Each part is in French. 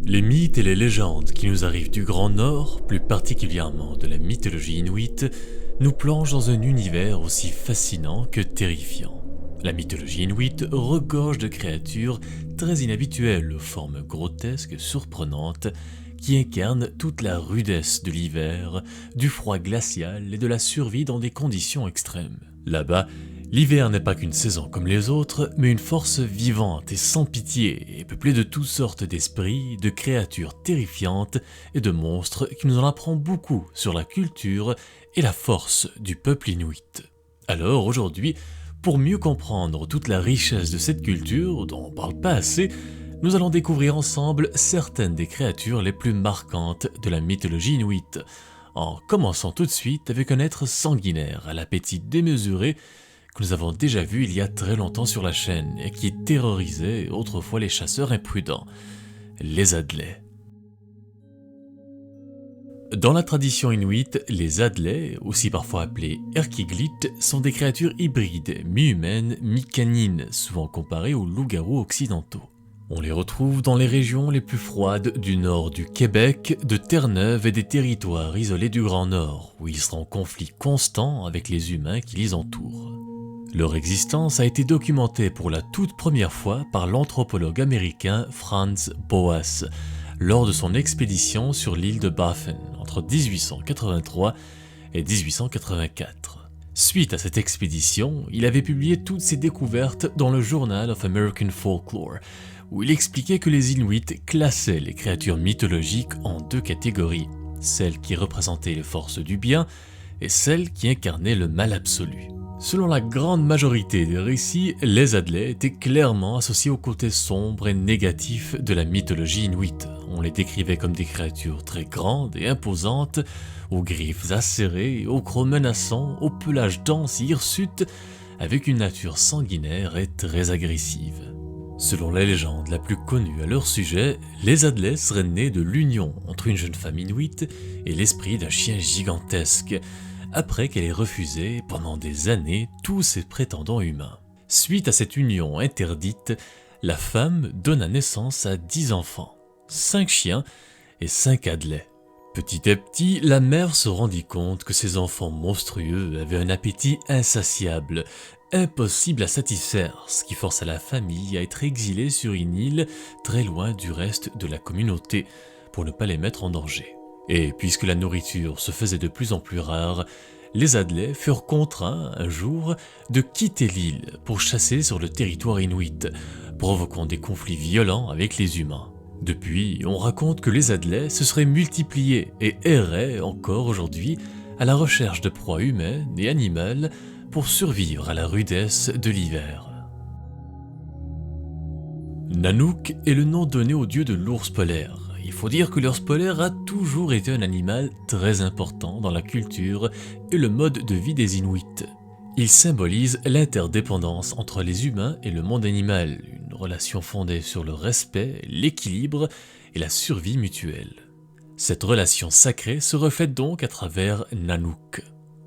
Les mythes et les légendes qui nous arrivent du Grand Nord, plus particulièrement de la mythologie inuite, nous plongent dans un univers aussi fascinant que terrifiant. La mythologie inuite regorge de créatures très inhabituelles aux formes grotesques et surprenantes qui incarnent toute la rudesse de l'hiver, du froid glacial et de la survie dans des conditions extrêmes. Là-bas, l'hiver n'est pas qu'une saison comme les autres, mais une force vivante et sans pitié, et peuplée de toutes sortes d'esprits, de créatures terrifiantes et de monstres qui nous en apprend beaucoup sur la culture et la force du peuple inuit. Alors aujourd'hui, pour mieux comprendre toute la richesse de cette culture dont on ne parle pas assez, nous allons découvrir ensemble certaines des créatures les plus marquantes de la mythologie inuite, en commençant tout de suite avec un être sanguinaire à l'appétit démesuré que nous avons déjà vu il y a très longtemps sur la chaîne et qui terrorisait autrefois les chasseurs imprudents, les Adlais. Dans la tradition inuite, les Adlais, aussi parfois appelés Erkiglit, sont des créatures hybrides, mi-humaines, mi-canines, souvent comparées aux loups-garous occidentaux. On les retrouve dans les régions les plus froides du nord du Québec, de Terre-Neuve et des territoires isolés du Grand Nord, où ils sont en conflit constant avec les humains qui les entourent. Leur existence a été documentée pour la toute première fois par l'anthropologue américain Franz Boas lors de son expédition sur l'île de Baffin entre 1883 et 1884. Suite à cette expédition, il avait publié toutes ses découvertes dans le Journal of American Folklore, où il expliquait que les Inuits classaient les créatures mythologiques en deux catégories, celles qui représentaient les forces du bien et celles qui incarnaient le mal absolu. Selon la grande majorité des récits, les Adlais étaient clairement associés au côté sombre et négatif de la mythologie inuite. On les décrivait comme des créatures très grandes et imposantes, aux griffes acérées, aux crocs menaçants, au pelage dense et hirsute, avec une nature sanguinaire et très agressive. Selon la légende la plus connue à leur sujet, les Adlais seraient nés de l'union entre une jeune femme inuite et l'esprit d'un chien gigantesque, après qu'elle ait refusé pendant des années tous ses prétendants humains. Suite à cette union interdite, la femme donna naissance à 10 enfants, 5 chiens et 5 Adlais. Petit à petit, la mère se rendit compte que ces enfants monstrueux avaient un appétit insatiable, impossible à satisfaire, ce qui força la famille à être exilée sur une île très loin du reste de la communauté pour ne pas les mettre en danger. Et puisque la nourriture se faisait de plus en plus rare, les Adlais furent contraints un jour de quitter l'île pour chasser sur le territoire inuit, provoquant des conflits violents avec les humains. Depuis, on raconte que les Adlais se seraient multipliés et erraient encore aujourd'hui à la recherche de proies humaines et animales pour survivre à la rudesse de l'hiver. Nanook est le nom donné au dieu de l'ours polaire. Il faut dire que l'ours polaire a toujours été un animal très important dans la culture et le mode de vie des Inuits. Il symbolise l'interdépendance entre les humains et le monde animal, une relation fondée sur le respect, l'équilibre et la survie mutuelle. Cette relation sacrée se reflète donc à travers Nanook.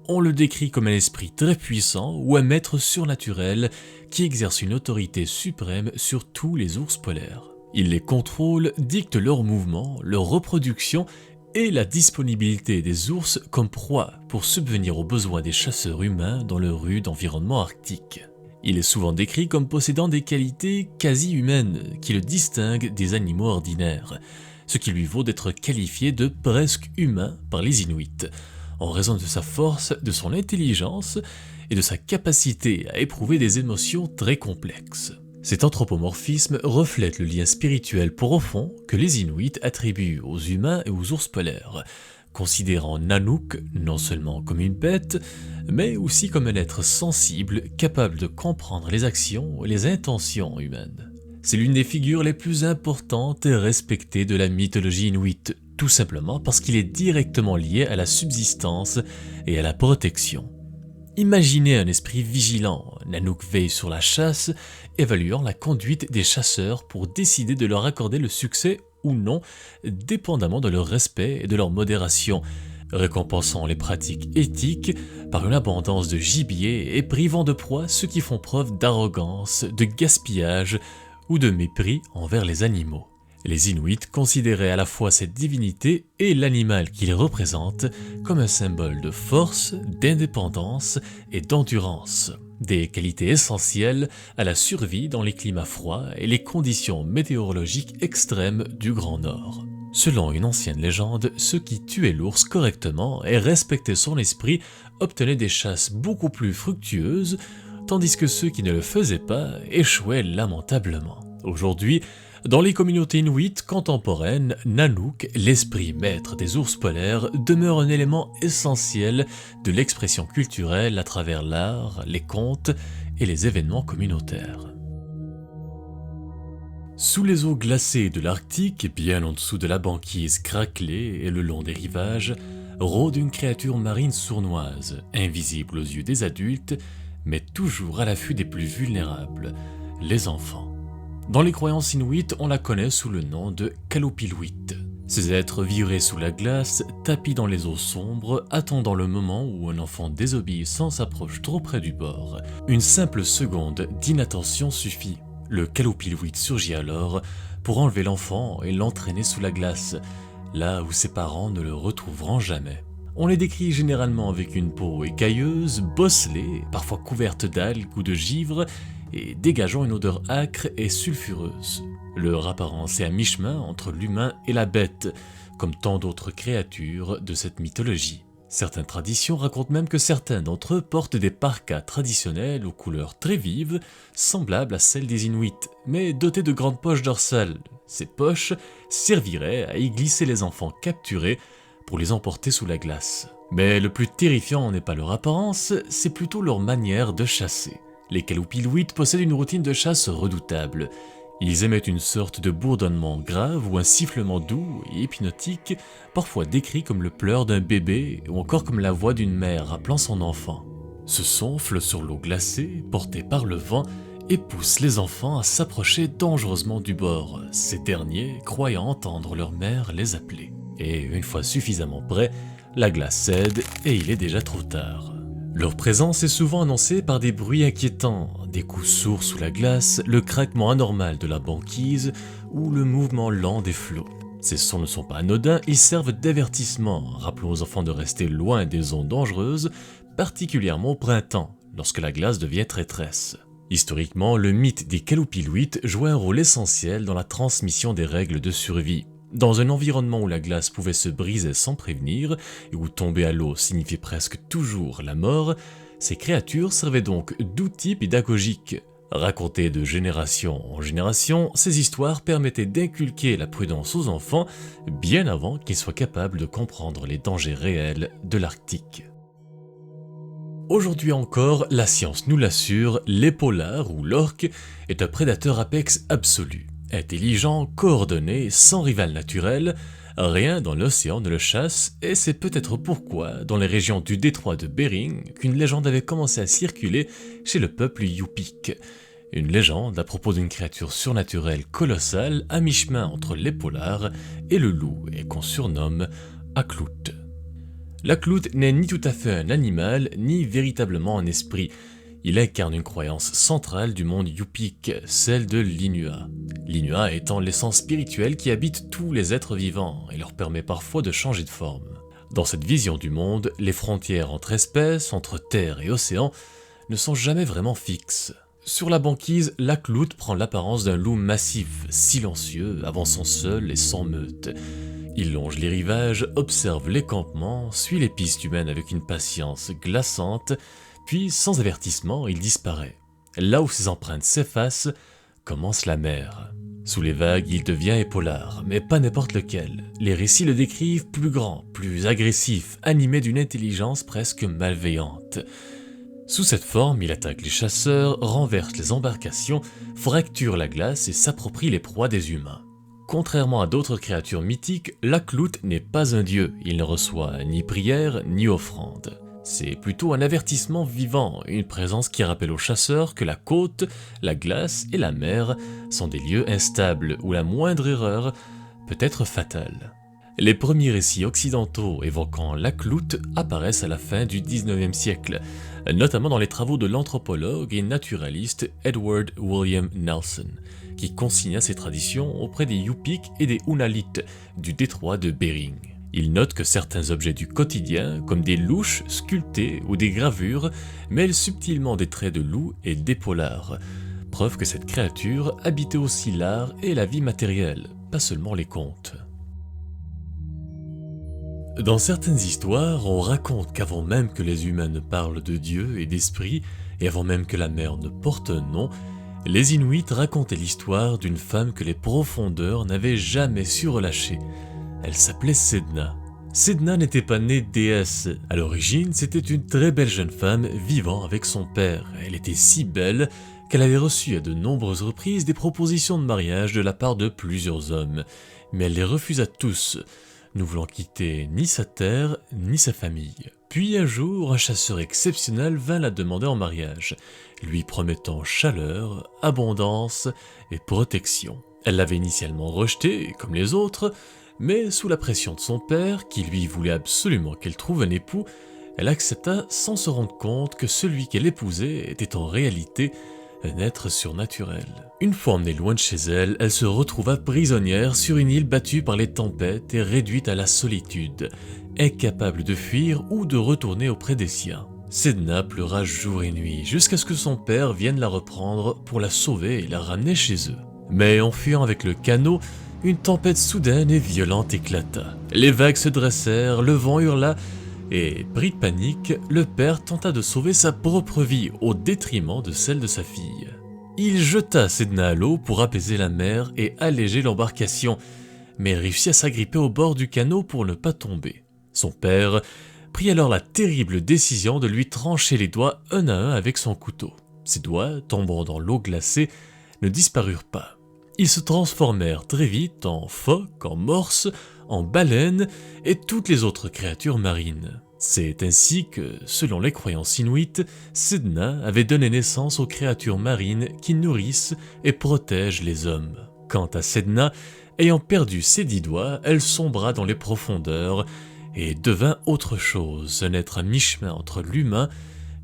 On le décrit comme un esprit très puissant ou un maître surnaturel qui exerce une autorité suprême sur tous les ours polaires. Il les contrôle, dicte leurs mouvements, leur reproduction et la disponibilité des ours comme proie pour subvenir aux besoins des chasseurs humains dans le rude environnement arctique. Il est souvent décrit comme possédant des qualités quasi humaines qui le distinguent des animaux ordinaires, ce qui lui vaut d'être qualifié de presque humain par les Inuits, en raison de sa force, de son intelligence et de sa capacité à éprouver des émotions très complexes. Cet anthropomorphisme reflète le lien spirituel profond que les Inuits attribuent aux humains et aux ours polaires, considérant Nanook non seulement comme une bête, mais aussi comme un être sensible capable de comprendre les actions et les intentions humaines. C'est l'une des figures les plus importantes et respectées de la mythologie inuite, tout simplement parce qu'il est directement lié à la subsistance et à la protection. Imaginez un esprit vigilant. Nanook veille sur la chasse, évaluant la conduite des chasseurs pour décider de leur accorder le succès ou non, dépendamment de leur respect et de leur modération, récompensant les pratiques éthiques par une abondance de gibier et privant de proie ceux qui font preuve d'arrogance, de gaspillage ou de mépris envers les animaux. Les Inuits considéraient à la fois cette divinité et l'animal qu'il représente comme un symbole de force, d'indépendance et d'endurance, des qualités essentielles à la survie dans les climats froids et les conditions météorologiques extrêmes du Grand Nord. Selon une ancienne légende, ceux qui tuaient l'ours correctement et respectaient son esprit obtenaient des chasses beaucoup plus fructueuses, tandis que ceux qui ne le faisaient pas échouaient lamentablement. Aujourd'hui, dans les communautés inuites contemporaines, Nanook, l'esprit maître des ours polaires, demeure un élément essentiel de l'expression culturelle à travers l'art, les contes et les événements communautaires. Sous les eaux glacées de l'Arctique, bien en dessous de la banquise craquelée et le long des rivages, rôde une créature marine sournoise, invisible aux yeux des adultes, mais toujours à l'affût des plus vulnérables, les enfants. Dans les croyances inuites, on la connaît sous le nom de Qalopiluit. Ces êtres vivraient sous la glace, tapis dans les eaux sombres, attendant le moment où un enfant désobéissant s'approche trop près du bord. Une simple seconde d'inattention suffit. Le Qalopiluit surgit alors pour enlever l'enfant et l'entraîner sous la glace, là où ses parents ne le retrouveront jamais. On les décrit généralement avec une peau écailleuse, bosselée, parfois couverte d'algues ou de givre, et dégageant une odeur âcre et sulfureuse. Leur apparence est à mi-chemin entre l'humain et la bête, comme tant d'autres créatures de cette mythologie. Certaines traditions racontent même que certains d'entre eux portent des parkas traditionnels aux couleurs très vives, semblables à celles des Inuits, mais dotés de grandes poches dorsales. Ces poches serviraient à y glisser les enfants capturés pour les emporter sous la glace. Mais le plus terrifiant n'est pas leur apparence, c'est plutôt leur manière de chasser. Les Qalopiluit possèdent une routine de chasse redoutable. Ils émettent une sorte de bourdonnement grave ou un sifflement doux et hypnotique, parfois décrit comme le pleur d'un bébé ou encore comme la voix d'une mère appelant son enfant. Ce sonfle sur l'eau glacée, porté par le vent, et pousse les enfants à s'approcher dangereusement du bord, ces derniers croyant entendre leur mère les appeler. Et une fois suffisamment près, la glace cède et il est déjà trop tard. Leur présence est souvent annoncée par des bruits inquiétants, des coups sourds sous la glace, le craquement anormal de la banquise ou le mouvement lent des flots. Ces sons ne sont pas anodins, ils servent d'avertissement, rappelant aux enfants de rester loin des zones dangereuses, particulièrement au printemps, lorsque la glace devient traîtresse. Historiquement, le mythe des Qalopiluit jouait un rôle essentiel dans la transmission des règles de survie. Dans un environnement où la glace pouvait se briser sans prévenir, et où tomber à l'eau signifiait presque toujours la mort, ces créatures servaient donc d'outils pédagogiques. Racontées de génération en génération, ces histoires permettaient d'inculquer la prudence aux enfants bien avant qu'ils soient capables de comprendre les dangers réels de l'Arctique. Aujourd'hui encore, la science nous l'assure, l'épolard ou l'orque est un prédateur apex absolu. Intelligent, coordonné, sans rival naturel, rien dans l'océan ne le chasse et c'est peut-être pourquoi, dans les régions du détroit de Bering, qu'une légende avait commencé à circuler chez le peuple Yupik. Une légende à propos d'une créature surnaturelle colossale à mi-chemin entre l'épolard et le loup et qu'on surnomme Aklut. L'Aklut n'est ni tout à fait un animal, ni véritablement un esprit. Il incarne une croyance centrale du monde Yupik, celle de l'Inua. L'Inua étant l'essence spirituelle qui habite tous les êtres vivants et leur permet parfois de changer de forme. Dans cette vision du monde, les frontières entre espèces, entre terre et océan, ne sont jamais vraiment fixes. Sur la banquise, l'Aklut prend l'apparence d'un loup massif, silencieux, avançant seul et sans meute. Il longe les rivages, observe les campements, suit les pistes humaines avec une patience glaçante, puis, sans avertissement, il disparaît. Là où ses empreintes s'effacent, commence la mer. Sous les vagues, il devient épolard, mais pas n'importe lequel. Les récits le décrivent plus grand, plus agressif, animé d'une intelligence presque malveillante. Sous cette forme, il attaque les chasseurs, renverse les embarcations, fracture la glace et s'approprie les proies des humains. Contrairement à d'autres créatures mythiques, l'Aklut n'est pas un dieu, il ne reçoit ni prière ni offrande. C'est plutôt un avertissement vivant, une présence qui rappelle aux chasseurs que la côte, la glace et la mer sont des lieux instables où la moindre erreur peut être fatale. Les premiers récits occidentaux évoquant l'Aklout apparaissent à la fin du XIXe siècle, notamment dans les travaux de l'anthropologue et naturaliste Edward William Nelson, qui consigna ces traditions auprès des Yupik et des Unalites du détroit de Bering. Il note que certains objets du quotidien, comme des louches sculptées ou des gravures, mêlent subtilement des traits de loup et d'épaulards, preuve que cette créature habitait aussi l'art et la vie matérielle, pas seulement les contes. Dans certaines histoires, on raconte qu'avant même que les humains ne parlent de Dieu et d'esprit, et avant même que la mer ne porte un nom, les Inuits racontaient l'histoire d'une femme que les profondeurs n'avaient jamais su relâcher. Elle s'appelait Sedna. Sedna n'était pas née déesse. À l'origine, c'était une très belle jeune femme vivant avec son père. Elle était si belle qu'elle avait reçu à de nombreuses reprises des propositions de mariage de la part de plusieurs hommes, mais elle les refusa tous, ne voulant quitter ni sa terre ni sa famille. Puis un jour, un chasseur exceptionnel vint la demander en mariage, lui promettant chaleur, abondance et protection. Elle l'avait initialement rejeté, comme les autres, mais sous la pression de son père, qui lui voulait absolument qu'elle trouve un époux, elle accepta sans se rendre compte que celui qu'elle épousait était en réalité un être surnaturel. Une fois emmenée loin de chez elle, elle se retrouva prisonnière sur une île battue par les tempêtes et réduite à la solitude, incapable de fuir ou de retourner auprès des siens. Sedna pleura jour et nuit jusqu'à ce que son père vienne la reprendre pour la sauver et la ramener chez eux. Mais en fuyant avec le canot, une tempête soudaine et violente éclata. Les vagues se dressèrent, le vent hurla, et, pris de panique, le père tenta de sauver sa propre vie au détriment de celle de sa fille. Il jeta Sedna à l'eau pour apaiser la mer et alléger l'embarcation, mais réussit à s'agripper au bord du canot pour ne pas tomber. Son père prit alors la terrible décision de lui trancher les doigts un à un avec son couteau. Ses doigts, tombant dans l'eau glacée, ne disparurent pas. Ils se transformèrent très vite en phoques, en morses, en baleines et toutes les autres créatures marines. C'est ainsi que, selon les croyances inuites, Sedna avait donné naissance aux créatures marines qui nourrissent et protègent les hommes. Quant à Sedna, ayant perdu ses 10 doigts, elle sombra dans les profondeurs et devint autre chose, un être à mi-chemin entre l'humain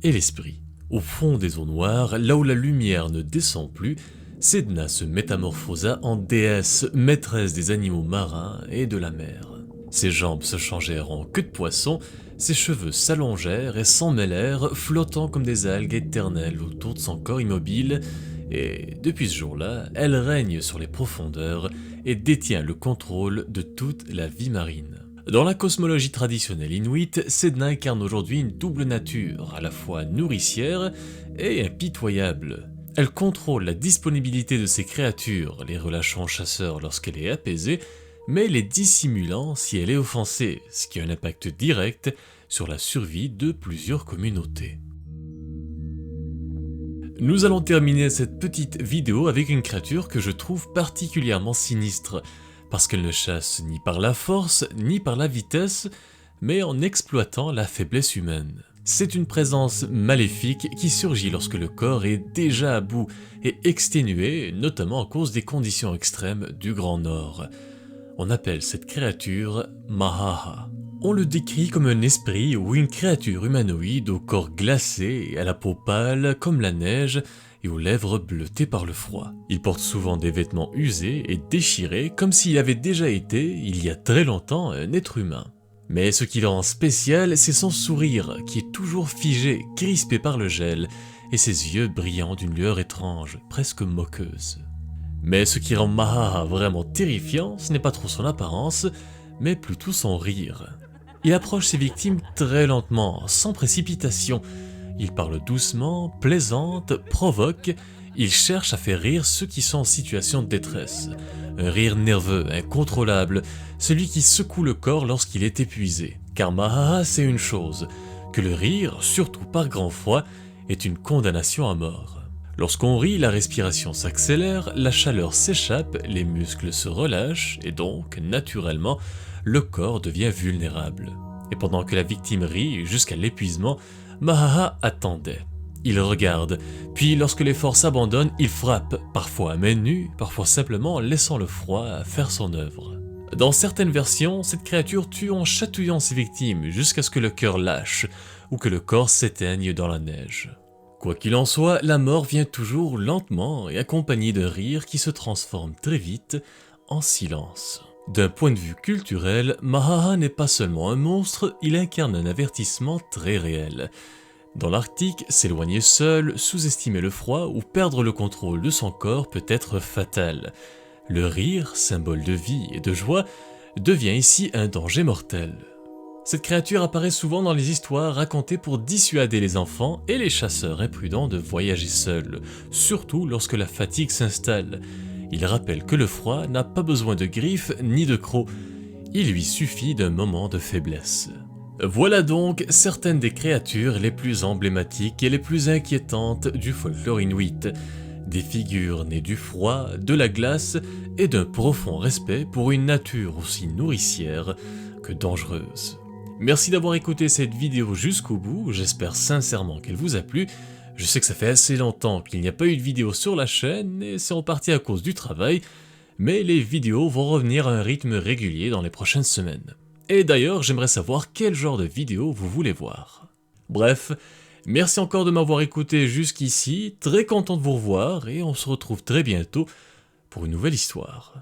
et l'esprit. Au fond des eaux noires, là où la lumière ne descend plus, Sedna se métamorphosa en déesse, maîtresse des animaux marins et de la mer. Ses jambes se changèrent en queue de poisson, ses cheveux s'allongèrent et s'en mêlèrent, flottant comme des algues éternelles autour de son corps immobile, et depuis ce jour-là, elle règne sur les profondeurs et détient le contrôle de toute la vie marine. Dans la cosmologie traditionnelle inuite, Sedna incarne aujourd'hui une double nature, à la fois nourricière et impitoyable. Elle contrôle la disponibilité de ses créatures, les relâchant aux chasseurs lorsqu'elle est apaisée, mais les dissimulant si elle est offensée, ce qui a un impact direct sur la survie de plusieurs communautés. Nous allons terminer cette petite vidéo avec une créature que je trouve particulièrement sinistre, parce qu'elle ne chasse ni par la force, ni par la vitesse, mais en exploitant la faiblesse humaine. C'est une présence maléfique qui surgit lorsque le corps est déjà à bout et exténué, notamment à cause des conditions extrêmes du Grand Nord. On appelle cette créature Mahaha. On le décrit comme un esprit ou une créature humanoïde au corps glacé et à la peau pâle comme la neige et aux lèvres bleutées par le froid. Il porte souvent des vêtements usés et déchirés comme s'il avait déjà été, il y a très longtemps, un être humain. Mais ce qui le rend spécial, c'est son sourire, qui est toujours figé, crispé par le gel, et ses yeux brillants d'une lueur étrange, presque moqueuse. Mais ce qui rend Mahaha vraiment terrifiant, ce n'est pas trop son apparence, mais plutôt son rire. Il approche ses victimes très lentement, sans précipitation. Il parle doucement, plaisante, provoque, il cherche à faire rire ceux qui sont en situation de détresse. Un rire nerveux, incontrôlable, celui qui secoue le corps lorsqu'il est épuisé. Car Mahaha sait une chose, que le rire, surtout par grand froid, est une condamnation à mort. Lorsqu'on rit, la respiration s'accélère, la chaleur s'échappe, les muscles se relâchent et donc, naturellement, le corps devient vulnérable. Et pendant que la victime rit jusqu'à l'épuisement, Mahaha attendait. Il regarde, puis lorsque les forces s'abandonnent, il frappe, parfois à main nue, parfois simplement en laissant le froid faire son œuvre. Dans certaines versions, cette créature tue en chatouillant ses victimes jusqu'à ce que le cœur lâche ou que le corps s'éteigne dans la neige. Quoi qu'il en soit, la mort vient toujours lentement et accompagnée d'un rire qui se transforme très vite en silence. D'un point de vue culturel, Mahaha n'est pas seulement un monstre, il incarne un avertissement très réel. Dans l'Arctique, s'éloigner seul, sous-estimer le froid ou perdre le contrôle de son corps peut être fatal. Le rire, symbole de vie et de joie, devient ici un danger mortel. Cette créature apparaît souvent dans les histoires racontées pour dissuader les enfants et les chasseurs imprudents de voyager seuls, surtout lorsque la fatigue s'installe. Il rappelle que le froid n'a pas besoin de griffes ni de crocs, il lui suffit d'un moment de faiblesse. Voilà donc certaines des créatures les plus emblématiques et les plus inquiétantes du folklore inuit. Des figures nées du froid, de la glace et d'un profond respect pour une nature aussi nourricière que dangereuse. Merci d'avoir écouté cette vidéo jusqu'au bout, j'espère sincèrement qu'elle vous a plu. Je sais que ça fait assez longtemps qu'il n'y a pas eu de vidéo sur la chaîne et c'est en partie à cause du travail, mais les vidéos vont revenir à un rythme régulier dans les prochaines semaines. Et d'ailleurs, j'aimerais savoir quel genre de vidéo vous voulez voir. Bref, merci encore de m'avoir écouté jusqu'ici, très content de vous revoir et on se retrouve très bientôt pour une nouvelle histoire.